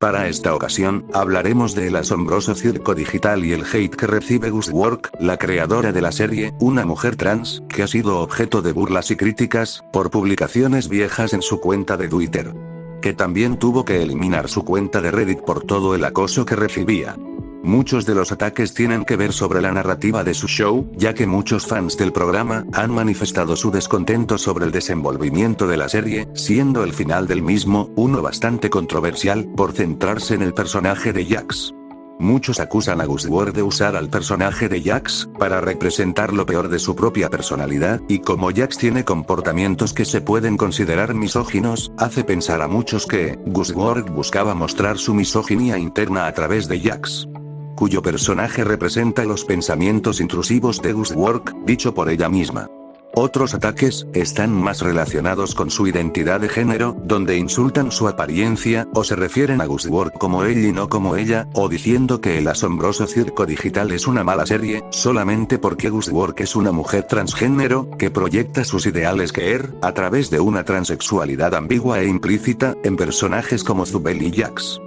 Para esta ocasión, hablaremos del asombroso circo digital y el hate que recibe Guswork, la creadora de la serie, una mujer trans, que ha sido objeto de burlas y críticas, por publicaciones viejas en su cuenta de Twitter. Que también tuvo que eliminar su cuenta de Reddit por todo el acoso que recibía. Muchos de los ataques tienen que ver sobre la narrativa de su show, ya que muchos fans del programa han manifestado su descontento sobre el desenvolvimiento de la serie, siendo el final del mismo, uno bastante controversial, por centrarse en el personaje de Jax. Muchos acusan a Guswork de usar al personaje de Jax, para representar lo peor de su propia personalidad, y como Jax tiene comportamientos que se pueden considerar misóginos, hace pensar a muchos que, Guswork buscaba mostrar su misoginia interna a través de Jax, cuyo personaje representa los pensamientos intrusivos de Guswork, dicho por ella misma. Otros ataques, están más relacionados con su identidad de género, donde insultan su apariencia, o se refieren a Guswork como él y no como ella, o diciendo que el asombroso circo digital es una mala serie, solamente porque Guswork es una mujer transgénero, que proyecta sus ideales queer, a través de una transexualidad ambigua e implícita, en personajes como Zubel y Jax.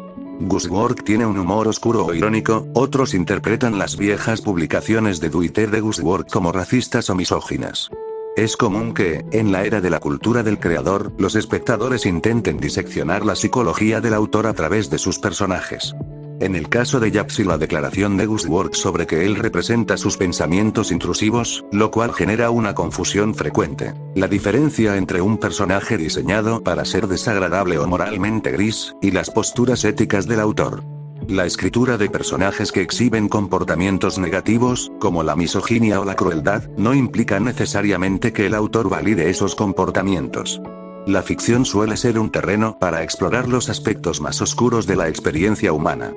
Guswork tiene un humor oscuro o irónico, otros interpretan las viejas publicaciones de Twitter de Guswork como racistas o misóginas. Es común que, en la era de la cultura del creador, los espectadores intenten diseccionar la psicología del autor a través de sus personajes. En el caso de Jax y la declaración de Guswork sobre que él representa sus pensamientos intrusivos, lo cual genera una confusión frecuente. La diferencia entre un personaje diseñado para ser desagradable o moralmente gris, y las posturas éticas del autor. La escritura de personajes que exhiben comportamientos negativos, como la misoginia o la crueldad, no implica necesariamente que el autor valide esos comportamientos. La ficción suele ser un terreno para explorar los aspectos más oscuros de la experiencia humana.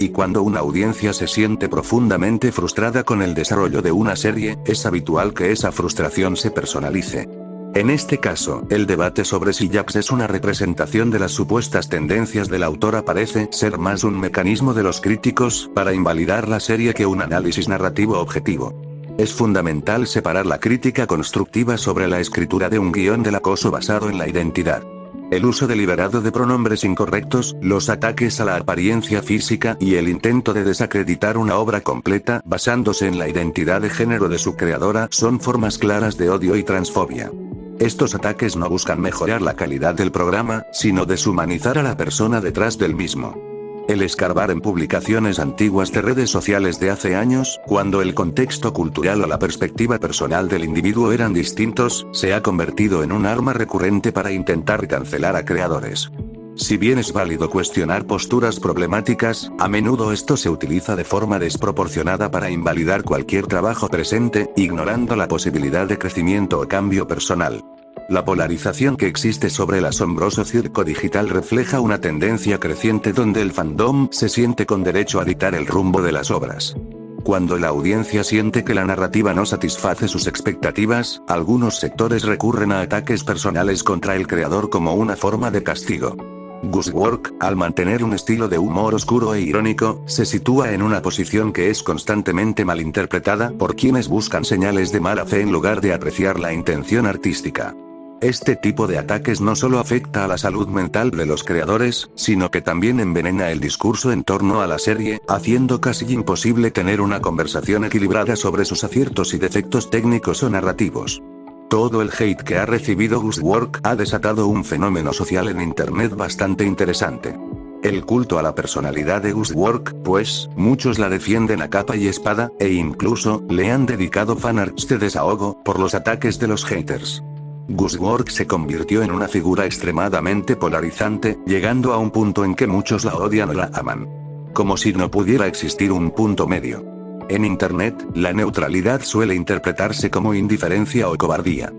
Y cuando una audiencia se siente profundamente frustrada con el desarrollo de una serie, es habitual que esa frustración se personalice. En este caso, el debate sobre si Jax es una representación de las supuestas tendencias del autor parece ser más un mecanismo de los críticos para invalidar la serie que un análisis narrativo objetivo. Es fundamental separar la crítica constructiva sobre la escritura de un guión del acoso basado en la identidad. El uso deliberado de pronombres incorrectos, los ataques a la apariencia física y el intento de desacreditar una obra completa basándose en la identidad de género de su creadora son formas claras de odio y transfobia. Estos ataques no buscan mejorar la calidad del programa, sino deshumanizar a la persona detrás del mismo. El escarbar en publicaciones antiguas de redes sociales de hace años, cuando el contexto cultural o la perspectiva personal del individuo eran distintos, se ha convertido en un arma recurrente para intentar cancelar a creadores. Si bien es válido cuestionar posturas problemáticas, a menudo esto se utiliza de forma desproporcionada para invalidar cualquier trabajo presente, ignorando la posibilidad de crecimiento o cambio personal. La polarización que existe sobre el asombroso circo digital refleja una tendencia creciente donde el fandom se siente con derecho a dictar el rumbo de las obras. Cuando la audiencia siente que la narrativa no satisface sus expectativas, algunos sectores recurren a ataques personales contra el creador como una forma de castigo. Guswork, al mantener un estilo de humor oscuro e irónico, se sitúa en una posición que es constantemente malinterpretada por quienes buscan señales de mala fe en lugar de apreciar la intención artística. Este tipo de ataques no solo afecta a la salud mental de los creadores, sino que también envenena el discurso en torno a la serie, haciendo casi imposible tener una conversación equilibrada sobre sus aciertos y defectos técnicos o narrativos. Todo el hate que ha recibido Guswork ha desatado un fenómeno social en internet bastante interesante. El culto a la personalidad de Guswork, pues, muchos la defienden a capa y espada, e incluso, le han dedicado fanarts de desahogo, por los ataques de los haters. Guswork se convirtió en una figura extremadamente polarizante, llegando a un punto en que muchos la odian o la aman. Como si no pudiera existir un punto medio. En Internet, la neutralidad suele interpretarse como indiferencia o cobardía.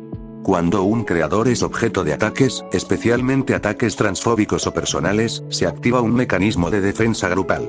Cuando un creador es objeto de ataques, especialmente ataques transfóbicos o personales, se activa un mecanismo de defensa grupal.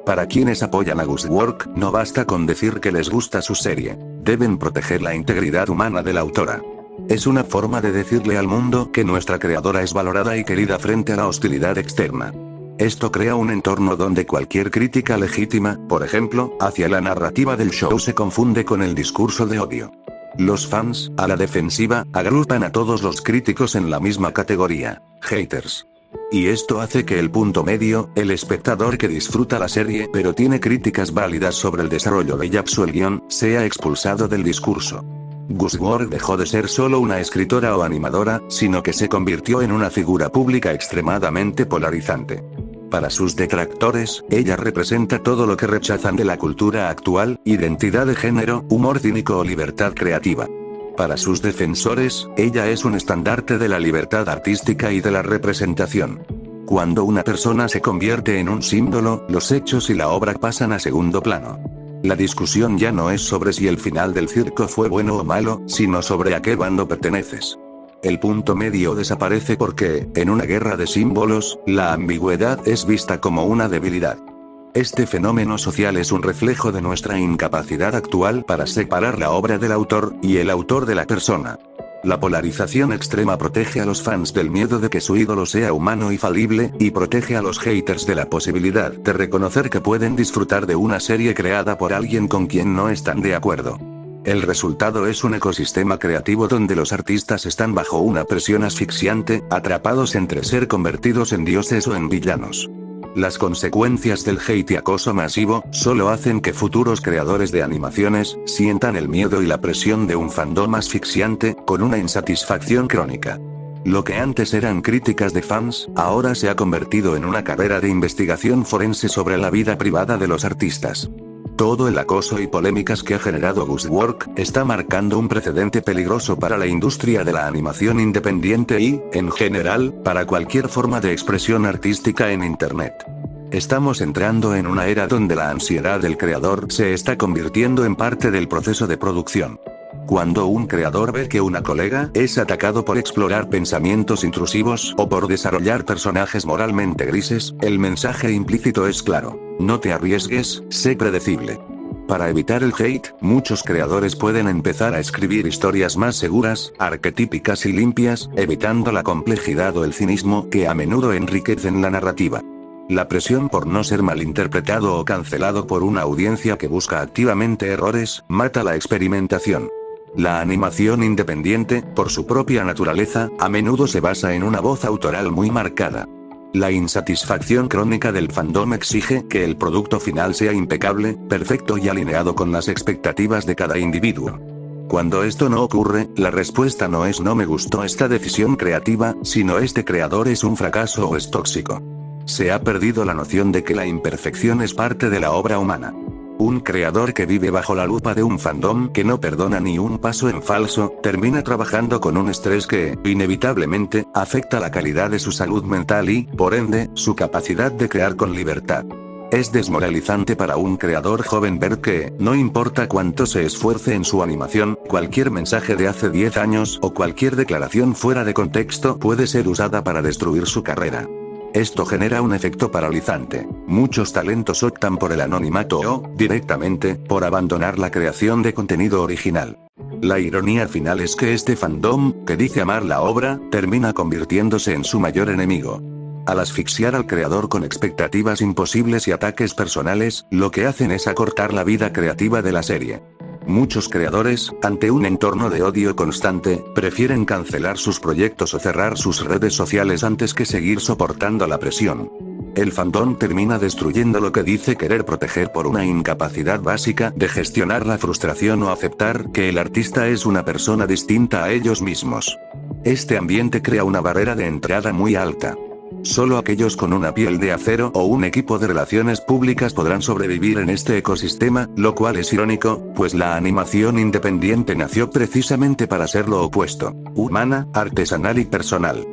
Para quienes apoyan a Guswork, no basta con decir que les gusta su serie. Deben proteger la integridad humana de la autora. Es una forma de decirle al mundo que nuestra creadora es valorada y querida frente a la hostilidad externa. Esto crea un entorno donde cualquier crítica legítima, por ejemplo, hacia la narrativa del show se confunde con el discurso de odio. Los fans, a la defensiva, agrupan a todos los críticos en la misma categoría: haters. Y esto hace que el punto medio, el espectador que disfruta la serie pero tiene críticas válidas sobre el desarrollo de Japs o el guión, sea expulsado del discurso. Gusworth dejó de ser solo una escritora o animadora, sino que se convirtió en una figura pública extremadamente polarizante. Para sus detractores, ella representa todo lo que rechazan de la cultura actual: identidad de género, humor cínico o libertad creativa. Para sus defensores, ella es un estandarte de la libertad artística y de la representación. Cuando una persona se convierte en un símbolo, los hechos y la obra pasan a segundo plano. La discusión ya no es sobre si el final del circo fue bueno o malo, sino sobre a qué bando perteneces. El punto medio desaparece porque, en una guerra de símbolos, la ambigüedad es vista como una debilidad. Este fenómeno social es un reflejo de nuestra incapacidad actual para separar la obra del autor, y el autor de la persona. La polarización extrema protege a los fans del miedo de que su ídolo sea humano y falible, y protege a los haters de la posibilidad de reconocer que pueden disfrutar de una serie creada por alguien con quien no están de acuerdo. El resultado es un ecosistema creativo donde los artistas están bajo una presión asfixiante, atrapados entre ser convertidos en dioses o en villanos. Las consecuencias del hate y acoso masivo solo hacen que futuros creadores de animaciones sientan el miedo y la presión de un fandom asfixiante, con una insatisfacción crónica. Lo que antes eran críticas de fans, ahora se ha convertido en una carrera de investigación forense sobre la vida privada de los artistas. Todo el acoso y polémicas que ha generado Gusworth está marcando un precedente peligroso para la industria de la animación independiente y, en general, para cualquier forma de expresión artística en Internet. Estamos entrando en una era donde la ansiedad del creador se está convirtiendo en parte del proceso de producción. Cuando un creador ve que una colega es atacado por explorar pensamientos intrusivos o por desarrollar personajes moralmente grises, el mensaje implícito es claro: no te arriesgues, sé predecible. Para evitar el hate, muchos creadores pueden empezar a escribir historias más seguras, arquetípicas y limpias, evitando la complejidad o el cinismo que a menudo enriquecen la narrativa. La presión por no ser malinterpretado o cancelado por una audiencia que busca activamente errores, mata la experimentación. La animación independiente, por su propia naturaleza, a menudo se basa en una voz autoral muy marcada. La insatisfacción crónica del fandom exige que el producto final sea impecable, perfecto y alineado con las expectativas de cada individuo. Cuando esto no ocurre, la respuesta no es "no me gustó esta decisión creativa", sino "este creador es un fracaso o es tóxico". Se ha perdido la noción de que la imperfección es parte de la obra humana. Un creador que vive bajo la lupa de un fandom que no perdona ni un paso en falso, termina trabajando con un estrés que, inevitablemente, afecta la calidad de su salud mental y, por ende, su capacidad de crear con libertad. Es desmoralizante para un creador joven ver que, no importa cuánto se esfuerce en su animación, cualquier mensaje de hace 10 años o cualquier declaración fuera de contexto puede ser usada para destruir su carrera. Esto genera un efecto paralizante. Muchos talentos optan por el anonimato o, directamente, por abandonar la creación de contenido original. La ironía final es que este fandom, que dice amar la obra, termina convirtiéndose en su mayor enemigo. Al asfixiar al creador con expectativas imposibles y ataques personales, lo que hacen es acortar la vida creativa de la serie. Muchos creadores, ante un entorno de odio constante, prefieren cancelar sus proyectos o cerrar sus redes sociales antes que seguir soportando la presión. El fandom termina destruyendo lo que dice querer proteger por una incapacidad básica de gestionar la frustración o aceptar que el artista es una persona distinta a ellos mismos. Este ambiente crea una barrera de entrada muy alta. Solo aquellos con una piel de acero o un equipo de relaciones públicas podrán sobrevivir en este ecosistema, lo cual es irónico, pues la animación independiente nació precisamente para ser lo opuesto: humana, artesanal y personal.